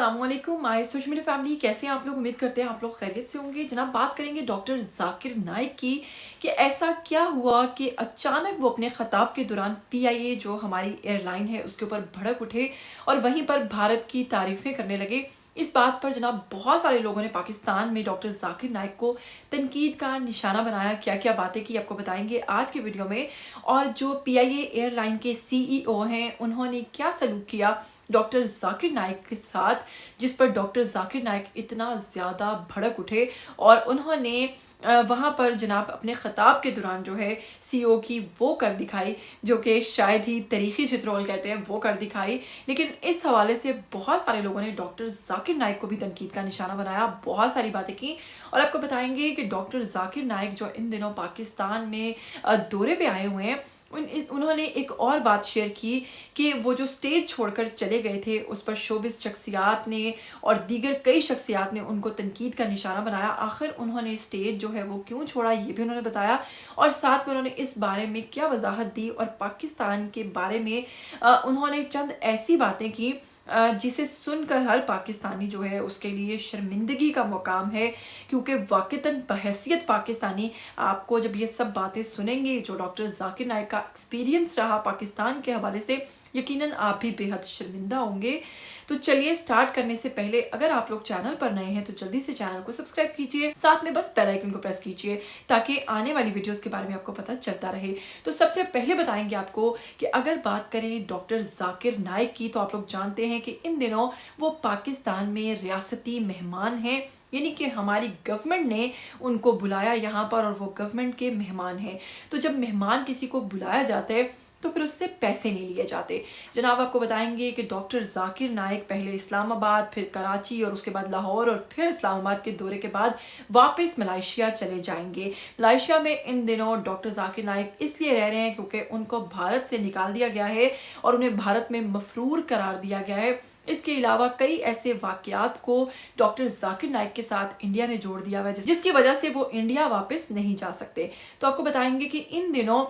अस्सलामुअलैकुम my social media family, कैसे हैं आप लोग। उम्मीद करते हैं आप लोग खैरियत से होंगे। जनाब, बात करेंगे डॉक्टर जाकिर नाइक की कि ऐसा क्या हुआ कि अचानक वो अपने खिताब के दौरान पीआईए जो हमारी एयरलाइन है उसके ऊपर भड़क उठे और वहीं पर भारत की तारीफें करने लगे। इस बात पर जनाब बहुत सारे लोगों ने पाकिस्तान में डॉक्टर जाकिर नाइक को तनकीद का निशाना बनाया। क्या क्या बातें की आपको बताएंगे आज के वीडियो में। और जो पीआईए एयरलाइन के सीईओ हैं उन्होंने क्या सलूक किया डॉक्टर जाकिर नाइक के साथ, जिस पर डॉक्टर जाकिर नाइक इतना ज़्यादा भड़क उठे और उन्होंने वहाँ पर जनाब अपने खिताब के दौरान जो है सीईओ की वो कर दिखाई जो कि शायद ही तरीक़ी चित्रोल कहते हैं, वो कर दिखाई। लेकिन इस हवाले से बहुत सारे लोगों ने डॉक्टर जाकिर नाइक को भी तनकीद का निशाना बनाया, बहुत सारी बातें की। और आपको बताएंगे कि डॉक्टर जाकिर नाइक जो इन दिनों पाकिस्तान में दौरे पे आए हुए हैं उन्होंने एक और बात शेयर की कि वो जो स्टेज छोड़कर चले गए थे उस पर शोबिस शख्सियात ने और दीगर कई शख्सियात ने उनको तनकीद का निशाना बनाया। आखिर उन्होंने स्टेज जो है वो क्यों छोड़ा ये भी उन्होंने बताया और साथ में उन्होंने इस बारे में क्या वजाहत दी और पाकिस्तान के बारे में उन्होंने चंद ऐसी बातें की जिसे सुनकर हर पाकिस्तानी जो है उसके लिए शर्मिंदगी का मुकाम है, क्योंकि वाक़तन बहैसियत पाकिस्तानी आपको जब ये सब बातें सुनेंगे जो डॉक्टर जाकिर नाइक का एक्सपीरियंस रहा पाकिस्तान के हवाले से, यकीनन आप भी बेहद शर्मिंदा होंगे। तो चलिए स्टार्ट करने से पहले अगर आप लोग चैनल पर नए हैं तो जल्दी से चैनल को सब्सक्राइब कीजिए, साथ में बस बेल आइकन को प्रेस कीजिए ताकि आने वाली वीडियोस के बारे में आपको पता चलता रहे। तो सबसे पहले बताएंगे आपको कि अगर बात करें डॉक्टर जाकिर नाइक की तो आप लोग जानते हैं कि इन दिनों वो पाकिस्तान में रियासती मेहमान हैं, यानी कि हमारी गवर्नमेंट ने उनको बुलाया यहाँ पर और वो गवर्नमेंट के मेहमान हैं। तो जब मेहमान किसी को बुलाया जाता है तो फिर उससे पैसे नहीं लिए जाते। जनाब आपको बताएंगे कि डॉक्टर जाकिर नाइक पहले इस्लामाबाद, फिर कराची और उसके बाद लाहौर और फिर इस्लामाबाद के दौरे के बाद वापस मलाइशिया चले जाएंगे। मलाइशिया में इन दिनों डॉक्टर जाकिर नाइक इसलिए रह रहे हैं क्योंकि उनको भारत से निकाल दिया गया है और उन्हें भारत में मफरूर करार दिया गया है। इसके अलावा कई ऐसे वाकयात को डॉक्टर जाकिर नाइक के साथ इंडिया ने जोड़ दिया हुआ है जिसकी वजह से वो इंडिया वापस नहीं जा सकते। तो आपको बताएंगे कि इन दिनों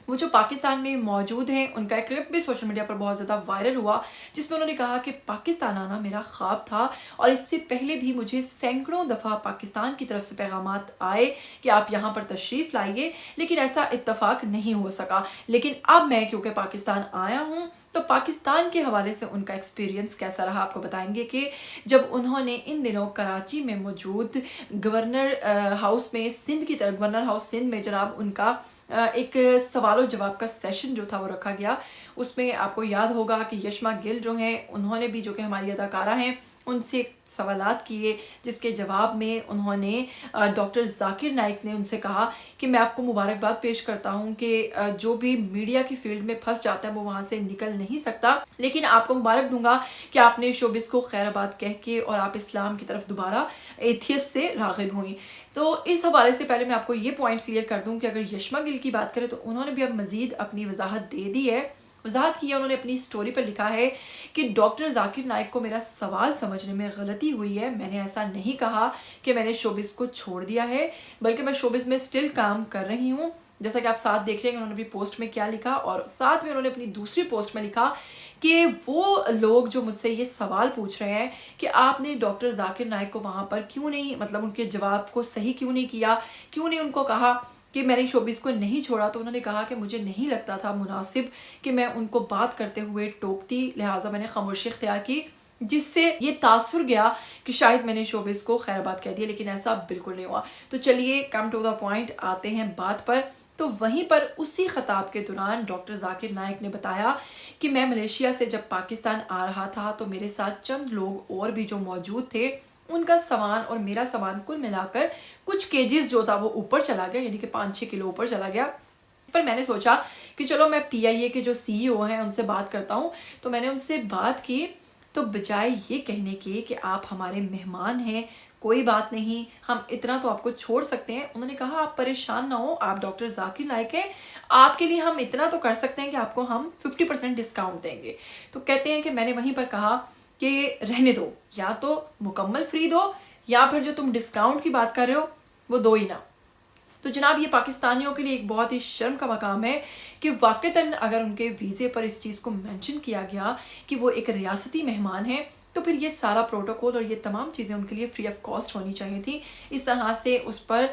वो जो पाकिस्तान में मौजूद हैं उनका एक क्लिप भी सोशल मीडिया पर बहुत ज़्यादा वायरल हुआ जिसमें उन्होंने कहा कि पाकिस्तान आना मेरा ख्वाब था और इससे पहले भी मुझे सैकड़ों दफ़ा पाकिस्तान की तरफ से पैगामात आए कि आप यहाँ पर तशरीफ़ लाइए, लेकिन ऐसा इत्तफाक नहीं हो सका। लेकिन अब मैं क्योंकि पाकिस्तान आया हूँ तो पाकिस्तान के हवाले से उनका एक्सपीरियंस कैसा रहा आपको बताएंगे कि जब उन्होंने इन दिनों कराची में मौजूद गवर्नर हाउस में सिंध की तरफ गवर्नर हाउस सिंध में जनाब उनका एक सवाल और जवाब का सेशन जो था वो रखा गया। उसमें आपको याद होगा कि यशमा गिल जो हैं उन्होंने भी, जो कि हमारी अदाकारा हैं, उनसे सवालात किए जिसके जवाब में उन्होंने डॉक्टर जाकिर नाइक ने उनसे कहा कि मैं आपको मुबारकबाद पेश करता हूं कि जो भी मीडिया की फील्ड में फंस जाता है वो वहां से निकल नहीं सकता, लेकिन आपको मुबारक दूंगा कि आपने शोबिस को खैराबाद कह के और आप इस्लाम की तरफ दोबारा एथियस से राग़िब हुई। तो इस हवाले से पहले मैं आपको ये पॉइंट क्लियर कर दूं कि अगर यशमा गिल की बात करें तो उन्होंने भी अब मजीद अपनी वजाहत दे दी है। वजाहत की है, उन्होंने अपनी स्टोरी पर लिखा है कि डॉक्टर जाकिर नाइक को मेरा सवाल समझने में गलती हुई है। मैंने ऐसा नहीं कहा कि मैंने शोबिस को छोड़ दिया है, बल्कि मैं शोबिस में स्टिल काम कर रही हूँ। जैसा कि आप साथ देख रहे हैं उन्होंने भी पोस्ट में क्या लिखा और साथ में उन्होंने अपनी दूसरी पोस्ट में लिखा कि वो लोग जो मुझसे ये सवाल पूछ रहे हैं कि आपने डॉक्टर जाकिर नाइक को वहाँ पर क्यों नहीं, मतलब उनके जवाब को सही क्यों नहीं किया, क्यों नहीं उनको कहा कि मैंने शोबिस को नहीं छोड़ा, तो उन्होंने कहा कि मुझे नहीं लगता था मुनासिब कि मैं उनको बात करते हुए टोकती, लिहाजा मैंने खामोशी इख्तियार की, जिससे ये तासुर गया कि शायद मैंने शोबिस को खैराबाद कह दिया, लेकिन ऐसा बिल्कुल नहीं हुआ। तो चलिए कम टू द पॉइंट आते हैं बात पर। तो वहीं पर उसी खिताब के दौरान डॉक्टर जाकिर नाइक ने बताया कि मैं मलेशिया से जब पाकिस्तान आ रहा था तो मेरे साथ चंद लोग और भी जो मौजूद थे, उनका सामान और मेरा सामान कुल मिलाकर कुछ केजीज जो था वो ऊपर चला गया, यानी कि 5-6 किलो ऊपर चला गया। इस पर मैंने सोचा कि चलो मैं पीआईए के जो सीईओ हैं उनसे बात करता हूँ। तो मैंने उनसे बात की तो बजाय ये कहने के कि आप हमारे मेहमान हैं, कोई बात नहीं, हम इतना तो आपको छोड़ सकते हैं, उन्होंने कहा आप परेशान ना हो, आप डॉक्टर जाकिर नाइक हैं, आपके लिए हम इतना तो कर सकते हैं कि आपको हम 50% डिस्काउंट देंगे। तो कहते हैं कि मैंने वहीं पर कहा कि रहने दो, या तो मुकम्मल फ्री दो या फिर जो तुम डिस्काउंट की बात कर रहे हो वो दो ही ना। तो जनाब ये पाकिस्तानियों के लिए एक बहुत ही शर्म का मकाम है कि वाक़तन अगर उनके वीज़े पर इस चीज़ को मेंशन किया गया कि वो एक रियासती मेहमान हैं तो फिर ये सारा प्रोटोकॉल और ये तमाम चीज़ें उनके लिए फ्री ऑफ कॉस्ट होनी चाहिए थी। इस तरह से उस पर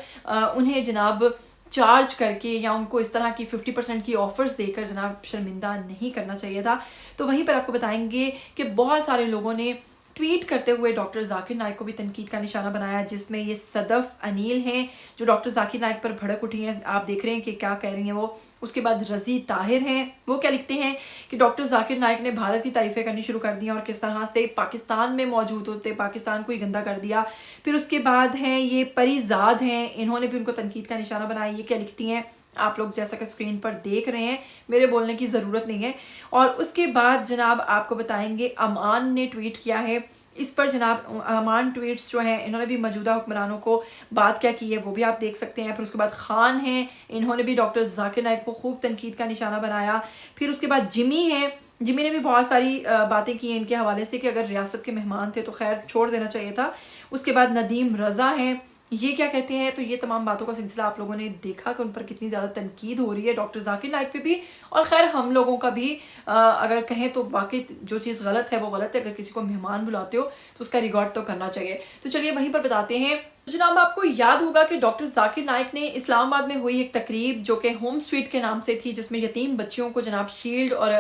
उन्हें जनाब चार्ज करके या उनको इस तरह की 50% की ऑफर्स देकर जनाब शर्मिंदा नहीं करना चाहिए था। तो वहीं पर आपको बताएंगे कि बहुत सारे लोगों ने ट्वीट करते हुए डॉक्टर जाकिर नाइक को भी तनकीद का निशाना बनाया, जिसमें ये सदफ अनिल हैं जो डॉक्टर जाकिर नाइक पर भड़क उठी हैं। आप देख रहे हैं कि क्या कह रही हैं वो। उसके बाद रजी ताहिर हैं, वो क्या लिखते हैं कि डॉक्टर जाकिर नाइक ने भारत की तारीफें करनी शुरू कर दी और किस तरह से पाकिस्तान में मौजूद होते पाकिस्तान को ही गंदा कर दिया। फिर उसके बाद हैं ये परिजाद हैं, इन्होंने भी उनको तनकीद का निशाना बनाया। ये क्या लिखती हैं आप लोग जैसा कि स्क्रीन पर देख रहे हैं, मेरे बोलने की ज़रूरत नहीं है। और उसके बाद जनाब आपको बताएंगे अमान ने ट्वीट किया है। इस पर जनाब अमान ट्वीट्स जो हैं इन्होंने भी मौजूदा हुक्मरानों को बात क्या की है वो भी आप देख सकते हैं। फिर उसके बाद खान हैं, इन्होंने भी डॉक्टर जाकिर नाइक को खूब तनकीद का निशाना बनाया। फिर उसके बाद जिमी हैं, जिमी ने भी बहुत सारी बातें की हैं इनके हवाले से कि अगर रियासत के मेहमान थे तो खैर छोड़ देना चाहिए था। उसके बाद नदीम रजा हैं, ये क्या कहते हैं। तो ये तमाम बातों का सिलसिला आप लोगों ने देखा कि उन पर कितनी ज़्यादा तनकीद हो रही है डॉक्टर जाकिर नाइक पे भी, और खैर हम लोगों का भी अगर कहें तो वाकई जो चीज़ गलत है वो गलत है। अगर किसी को मेहमान बुलाते हो तो उसका रिकॉर्ड तो करना चाहिए। तो चलिए वहीं पर बताते हैं। जनाब आपको याद होगा कि डॉक्टर जाकिर नाइक ने इस्लामाबाद में हुई एक तकरीब जो कि होम स्वीट के नाम से थी, जिसमें यतीम बच्चियों को जनाब शील्ड और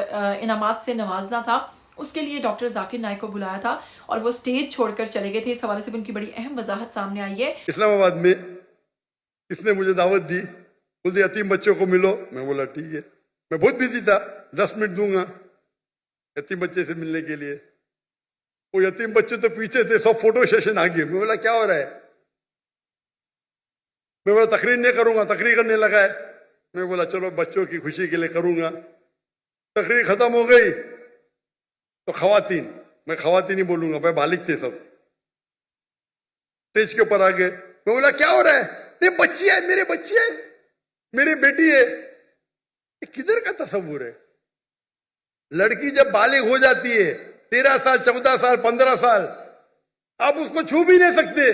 इनामात से नवाजना था, उसके लिए डॉक्टर जाकिर नाइक को बुलाया था और वो स्टेज छोड़कर चले गए थे। इस हवाले से भी उनकी बड़ी अहम वजाहत सामने आई है। इस्लामाबाद में किसने मुझे दावत दी, बोलते यतीम बच्चों को मिलो। मैं बोला ठीक है, मैं बहुत बिजी था, 10 मिनट दूंगा यतीम बच्चे से मिलने के लिए। वो यतीम बच्चे तो पीछे थे, सब फोटो सेशन आ गए। मैं बोला क्या हो रहा है, मैं बोला तकरीर नहीं करूंगा, तकरीर करने लगा है। मैं बोला चलो बच्चों की खुशी के लिए करूंगा। तकरीर खत्म हो गई तो खवातीन, मैं खवातीन ही बोलूंगा, भाई बालिग थे सब, स्टेज के ऊपर आ गए। मैं बोला क्या हो रहा है, नहीं बच्ची है, मेरे बच्ची है, मेरी बेटी है। ये किधर का तस्वुर है। लड़की जब बालिग हो जाती है 13 साल 14 साल 15 साल, आप उसको छू भी नहीं सकते।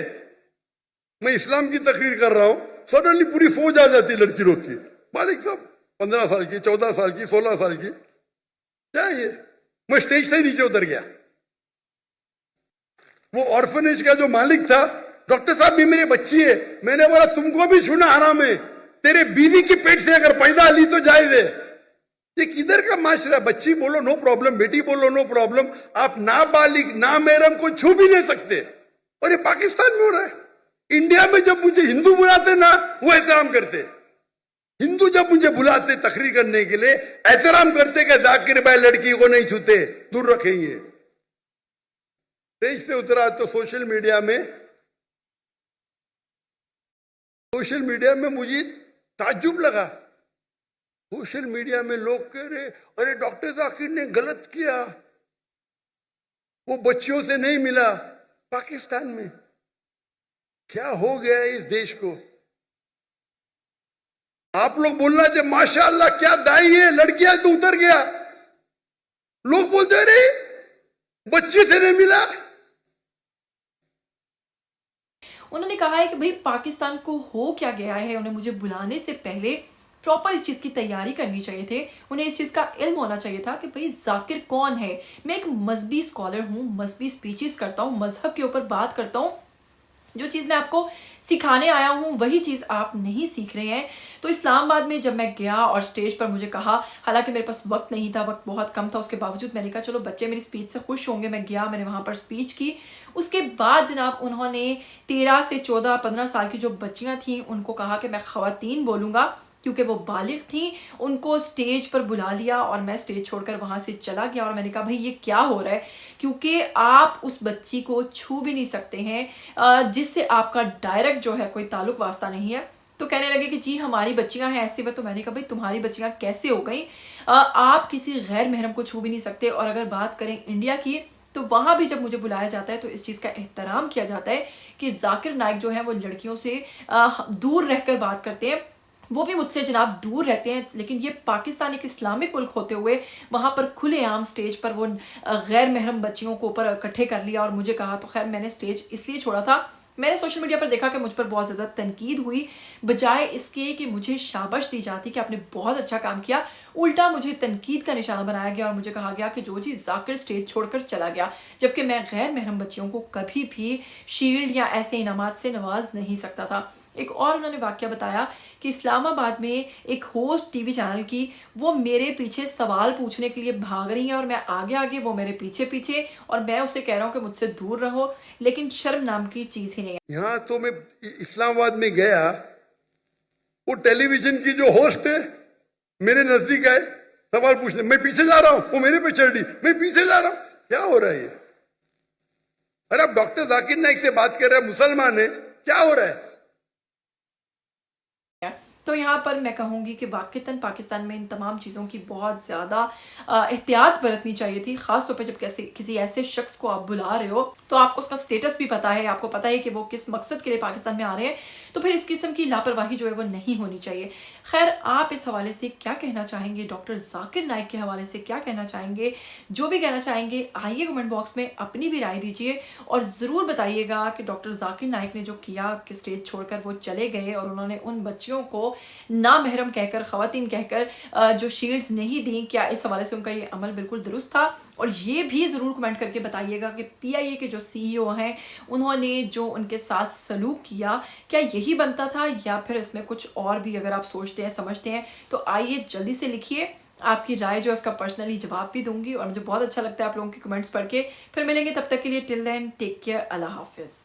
मैं इस्लाम की तकरीर कर रहा हूं, सडनली पूरी फौज आ जाती है लड़की लोग की, बालिग सब 15 साल की 14 साल की 16 साल की। क्या ये, मैं स्टेज से नीचे उतर गया। वो ऑर्फनेज का जो मालिक था, डॉक्टर साहब भी मेरी बच्ची है। मैंने बोला तुमको भी छूना हराम है, तेरे बीवी की पेट से अगर पैदा ली तो जायज है। ये किधर का माशरा, बच्ची बोलो नो प्रॉब्लम, बेटी बोलो नो प्रॉब्लम, आप नाबालिग नामहरम को छू भी नहीं सकते। और ये पाकिस्तान में हो रहा है। इंडिया में जब मुझे हिंदू बुलाते ना, वो एहतराम करते। हिंदू जब मुझे बुलाते तकरीर करने के लिए, एहतराम करते कि जाकिर भाई लड़की को नहीं छूते, दूर रखेंगे। स्टेज से उतरा तो सोशल मीडिया में मुझे ताज्जुब लगा। सोशल मीडिया में लोग कह रहे अरे डॉक्टर जाकिर ने गलत किया, वो बच्चियों से नहीं मिला। पाकिस्तान में क्या हो गया इस देश को। आप लोग बोलना चाहिए माशाअल्लाह क्या दाई है, लड़कियां तो उतर गया। लोग बोलते अरे बच्चे से नहीं मिला। उन्होंने कहा है कि भाई पाकिस्तान को हो क्या गया है, उन्हें मुझे बुलाने से पहले प्रॉपर इस चीज की तैयारी करनी चाहिए थे। उन्हें इस चीज का इल्म होना चाहिए था कि भाई जाकिर कौन है। मैं एक मजहबी स्कॉलर हूँ, मजहबी स्पीचेस करता हूँ, मजहब के ऊपर बात करता हूँ। जो चीज़ मैं आपको सिखाने आया हूँ वही चीज़ आप नहीं सीख रहे हैं। तो इस्लामाबाद में जब मैं गया और स्टेज पर मुझे कहा, हालांकि मेरे पास वक्त नहीं था, वक्त बहुत कम था, उसके बावजूद मैंने कहा चलो बच्चे मेरी स्पीच से खुश होंगे। मैं गया, मैंने वहाँ पर स्पीच की। उसके बाद जनाब उन्होंने 13 से 14 15 साल की जो बच्चियाँ थीं उनको कहा कि मैं ख़वातीन बोलूँगा क्योंकि वो बालिग थी। उनको स्टेज पर बुला लिया और मैं स्टेज छोड़कर वहाँ से चला गया और मैंने कहा भाई ये क्या हो रहा है, क्योंकि आप उस बच्ची को छू भी नहीं सकते हैं जिससे आपका डायरेक्ट जो है कोई ताल्लुक वास्ता नहीं है। तो कहने लगे कि जी हमारी बच्चियां हैं ऐसी। तो मैंने कहा भाई तुम्हारी बच्चियां कैसे हो गई, आप किसी गैर महरम को छू भी नहीं सकते। और अगर बात करें इंडिया की, तो वहां भी जब मुझे बुलाया जाता है तो इस चीज़ का एहतराम किया जाता है कि जाकिर नाइक जो है वो लड़कियों से दूर रहकर बात करते हैं। वो भी मुझसे जनाब दूर रहते हैं, लेकिन ये पाकिस्तान एक इस्लामिक मुल्क होते हुए वहाँ पर खुलेआम स्टेज पर वो गैर महरम बच्चियों को ऊपर इकट्ठे कर लिया और मुझे कहा। तो खैर मैंने स्टेज इसलिए छोड़ा था, मैंने सोशल मीडिया पर देखा कि मुझ पर बहुत ज़्यादा तनकीद हुई, बजाय इसके कि मुझे शाबाश दी जाती कि आपने बहुत अच्छा काम किया, उल्टा मुझे तनकीद का निशाना बनाया गया और मुझे कहा गया कि जो जी जाकिर स्टेज छोड़कर चला गया, जबकि मैं गैर महरम बच्चियों को कभी भी शील्ड या ऐसे इनामात से नवाज नहीं सकता था। एक और उन्होंने वाकया बताया कि इस्लामाबाद में एक होस्ट टीवी चैनल की, वो मेरे पीछे सवाल पूछने के लिए भाग रही है और मैं आगे आगे, वो मेरे पीछे पीछे, और मैं उसे कह रहा हूँ कि मुझसे दूर रहो, लेकिन शर्म नाम की चीज ही नहीं है। यहाँ तो मैं इस्लामाबाद में गया, वो टेलीविजन की जो होस्ट है मेरे नजदीक आए सवाल पूछने, मैं पीछे जा रहा हूं, वो मेरे पे चढ़ दी, मैं पीछे जा रहा हूं, क्या हो रहा है ये? अरे आप डॉक्टर जाकिर नाइक से बात कर रहे हैं, मुसलमान है, क्या हो रहा है? तो यहाँ पर मैं कहूँगी कि वाक़तन पाकिस्तान में इन तमाम चीज़ों की बहुत ज़्यादा एहतियात बरतनी चाहिए थी, ख़ास तौर पे जब किसी ऐसे शख्स को आप बुला रहे हो तो आपको उसका स्टेटस भी पता है, आपको पता है कि वो किस मकसद के लिए पाकिस्तान में आ रहे हैं, तो फिर इस किस्म की लापरवाही जो है वो नहीं होनी चाहिए। खैर, आप इस हवाले से क्या कहना चाहेंगे, डॉक्टर जाकिर नाइक के हवाले से क्या कहना चाहेंगे? जो भी कहना चाहेंगे आइए कमेंट बॉक्स में अपनी भी राय दीजिए और ज़रूर बताइएगा कि डॉक्टर जाकिर नाइक ने जो किया कि स्टेज छोड़कर वो चले गए और उन्होंने उन बच्चियों को नामहरम कहकर, खवातीन कहकर जो शील्ड्स नहीं दी, क्या इस हवाले से उनका ये अमल बिल्कुल दुरुस्त था? और ये भी ज़रूर कमेंट करके बताइएगा कि PIA के जो CEO हैं उन्होंने जो उनके साथ सलूक किया, क्या यही बनता था या फिर इसमें कुछ और भी अगर आप सोचते हैं, समझते हैं, तो आइए जल्दी से लिखिए। आपकी राय जो है उसका पर्सनली जवाब भी दूंगी और मुझे बहुत अच्छा लगता है आप लोगों के कमेंट्स पढ़ के। फिर मिलेंगे, तब तक के लिए टिल देन टेक केयर, अल्लाह हाफिज़।